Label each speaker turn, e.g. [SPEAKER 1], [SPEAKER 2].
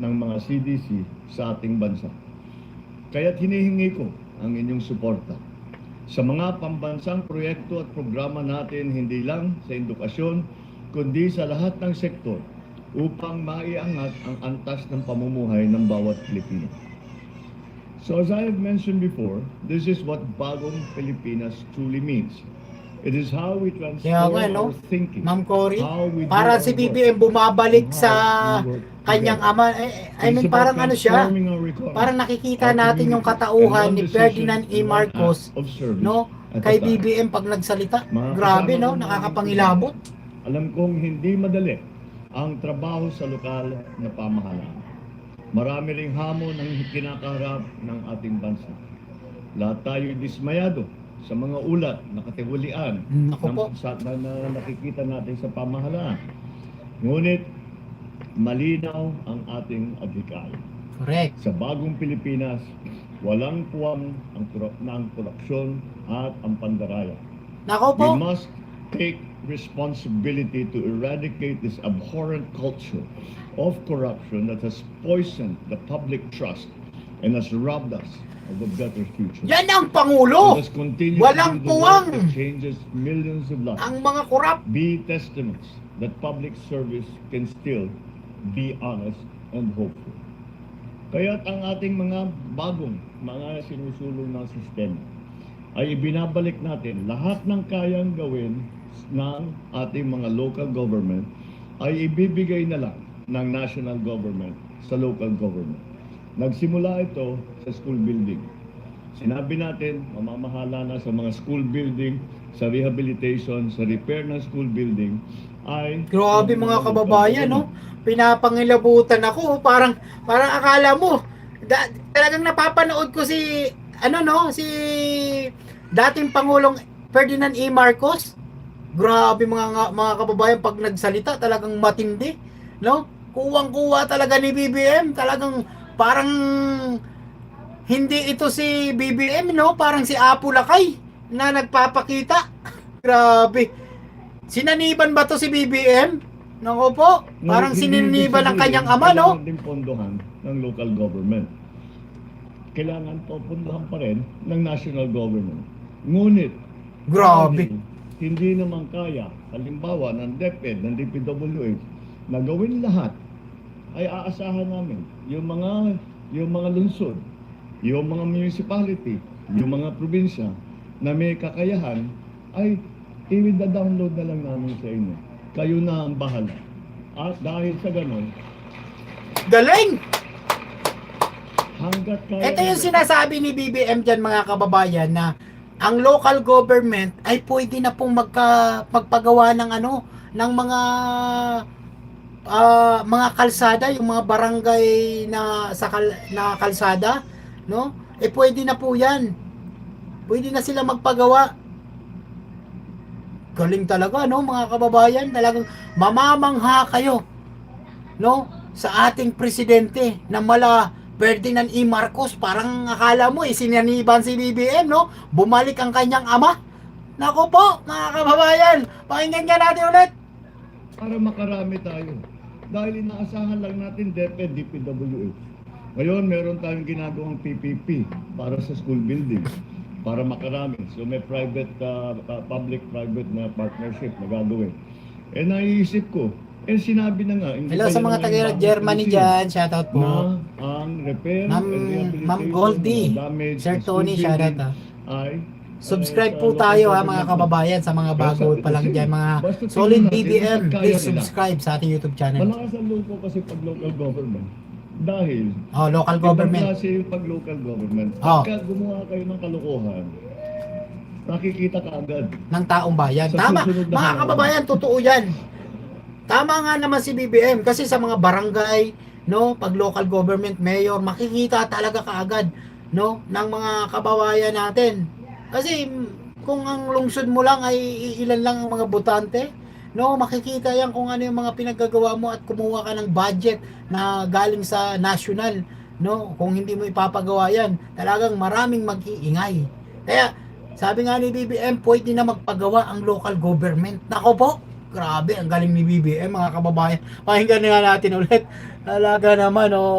[SPEAKER 1] ng mga CDC sa ating bansa. Kaya't hinihingi ko ang inyong suporta sa mga pambansang proyekto at programa natin, hindi lang sa edukasyon, kundi sa lahat ng sektor upang maiangat ang antas ng pamumuhay ng bawat Pilipino. So as I have mentioned before, this is what Bagong Pilipinas truly means. It is how we
[SPEAKER 2] Kaya
[SPEAKER 1] transform
[SPEAKER 2] nga, no?
[SPEAKER 1] our thinking,
[SPEAKER 2] Ma'am Cory,
[SPEAKER 1] how we do
[SPEAKER 2] para
[SPEAKER 1] our
[SPEAKER 2] si
[SPEAKER 1] work,
[SPEAKER 2] BBM bumabalik
[SPEAKER 1] and
[SPEAKER 2] sa
[SPEAKER 1] how we work
[SPEAKER 2] kanyang
[SPEAKER 1] together.
[SPEAKER 2] ama. I
[SPEAKER 1] It is
[SPEAKER 2] mean,
[SPEAKER 1] about
[SPEAKER 2] parang ano siya,
[SPEAKER 1] transforming our economy,
[SPEAKER 2] parang nakikita
[SPEAKER 1] our
[SPEAKER 2] natin yung
[SPEAKER 1] communities,
[SPEAKER 2] katauhan
[SPEAKER 1] and
[SPEAKER 2] ni
[SPEAKER 1] one decision
[SPEAKER 2] Ferdinand E.
[SPEAKER 1] and one
[SPEAKER 2] Marcos,
[SPEAKER 1] act of service
[SPEAKER 2] no?
[SPEAKER 1] at a
[SPEAKER 2] Kay
[SPEAKER 1] time.
[SPEAKER 2] BBM pag nagsalita.
[SPEAKER 1] Mga
[SPEAKER 2] Grabe,
[SPEAKER 1] kasama
[SPEAKER 2] no?
[SPEAKER 1] ko, mga
[SPEAKER 2] Nakakapangilabot.
[SPEAKER 1] alam kong hindi madali ang trabaho sa lokal na pamahalaan. Marami ring hamon ang kinakaharap ng ating bansa. Lahat tayo dismayado sa mga ulat na katiwalian
[SPEAKER 2] Naku po.
[SPEAKER 1] na nakikita natin sa pamahalaan. Ngunit malinaw ang ating adhikaya.
[SPEAKER 2] Correct.
[SPEAKER 1] Sa bagong Pilipinas, walang puwang ang korupsyon at ang pandaraya.
[SPEAKER 2] Nako po.
[SPEAKER 1] We must take responsibility to eradicate this abhorrent culture of corruption that has poisoned the public trust and has robbed us of a better future.
[SPEAKER 2] Yan ang Pangulo.
[SPEAKER 1] Let us continue
[SPEAKER 2] Walang
[SPEAKER 1] to do the work
[SPEAKER 2] puwang.
[SPEAKER 1] that changes millions of lives.
[SPEAKER 2] Ang mga korap.
[SPEAKER 1] Be testaments that public service can still be honest and hopeful. Kaya't ang ating mga bagong mga sinusulong ng sistema ay ibinabalik natin lahat ng kayang gawin ng ating mga local government ay ibibigay na lang ng national government sa local government. Nagsimula ito sa school building. Sinabi natin, mamamahala na sa mga school building, sa rehabilitation, sa repair ng school building, ay...
[SPEAKER 2] Grabe mga kababayan, no? Pinapangilabutan ako. Parang akala mo, talagang napapanood ko si, si dating Pangulong Ferdinand E. Marcos. Grabe mga kababayan, pag nagsalita, talagang matindi, no? Kuwang-kuwa talaga ni BBM, talagang parang hindi ito si BBM, no? Parang si Apo Lakay na nagpapakita. Grabe. Sinaniban ba to si BBM? Nako po, parang sininiban ng kanyang ama, no?
[SPEAKER 1] Kailangan din pondohan ng local government. Kailangan po pondohan pa rin ng national government. Ngunit,
[SPEAKER 2] Grabe.
[SPEAKER 1] hindi naman kaya, halimbawa ng DepEd, ng DPWH, na gawin lahat, ay aasahan namin yung mga lungsod, yung mga municipality, yung mga probinsya na may kakayahan, ay i-download na lang namin sa inyo. Kayo na ang bahala. At dahil sa ganon,
[SPEAKER 2] Galing!
[SPEAKER 1] hanggat kaya...
[SPEAKER 2] Ito yung sinasabi ni BBM dyan mga kababayan na ang local government ay pwede na pong magpagawa ng ng mga kalsada, yung mga barangay na na kalsada, no? Pwede na po 'yan. Pwede na sila magpagawa. Galing talaga, no, mga kababayan, talagang mamamangha kayo, no, sa ating presidente na mala Ferdinand E. Marcos. Parang akala mo sinaniban si BBM, no? Bumalik ang kanyang ama. Nako po, mga kababayan, pakinggan nga natin ulit.
[SPEAKER 1] Para makarami tayo. Dahil inaasahan lang natin DepEd, DPWH. Ngayon, meron tayong ginagawang PPP para sa school building, para makarami. So may public-private na partnership na gagawin. Naiisip ko, sinabi na nga.
[SPEAKER 2] Hello sa mga taga Germany dyan, shoutout po.
[SPEAKER 1] Na ang repair and rehabilitation
[SPEAKER 2] Ma'am Goldie,
[SPEAKER 1] ng damaged
[SPEAKER 2] Sir
[SPEAKER 1] school
[SPEAKER 2] Tony,
[SPEAKER 1] building
[SPEAKER 2] shoutout ha.
[SPEAKER 1] ay
[SPEAKER 2] Subscribe po tayo ha mga kababayan, sa mga bago pa lang dyan, mga solid BBM, please subscribe sa ating YouTube channel.
[SPEAKER 1] Malakas ang loob ko kasi pag local government. Dahil
[SPEAKER 2] local government.
[SPEAKER 1] Ibang klase yung pag local government.
[SPEAKER 2] Oh.
[SPEAKER 1] Pagka gumawa kayo ng kalokohan, nakikita ka agad.
[SPEAKER 2] Ng taong bayan.
[SPEAKER 1] Sa
[SPEAKER 2] Tama,
[SPEAKER 1] susunod na
[SPEAKER 2] mga
[SPEAKER 1] halaman.
[SPEAKER 2] kababayan, totoo yan. Tama nga naman si BBM kasi sa mga barangay, no, pag local government, mayor, makikita talaga kaagad, no, ng mga kababayan natin. Kasi kung ang lungsod mo lang ay ilan lang ang mga botante, no, makikita yan kung ano yung mga pinaggagawa mo at kumuha ka ng budget na galing sa national, no. Kung hindi mo ipapagawa yan, talagang maraming mag-iingay. Kaya sabi nga ni BBM, pwede na magpagawa ang local government. Nako po, Grabe, ang galing ni BBM mga kababayan. Pakinggan nga natin ulit. Talaga naman, oh.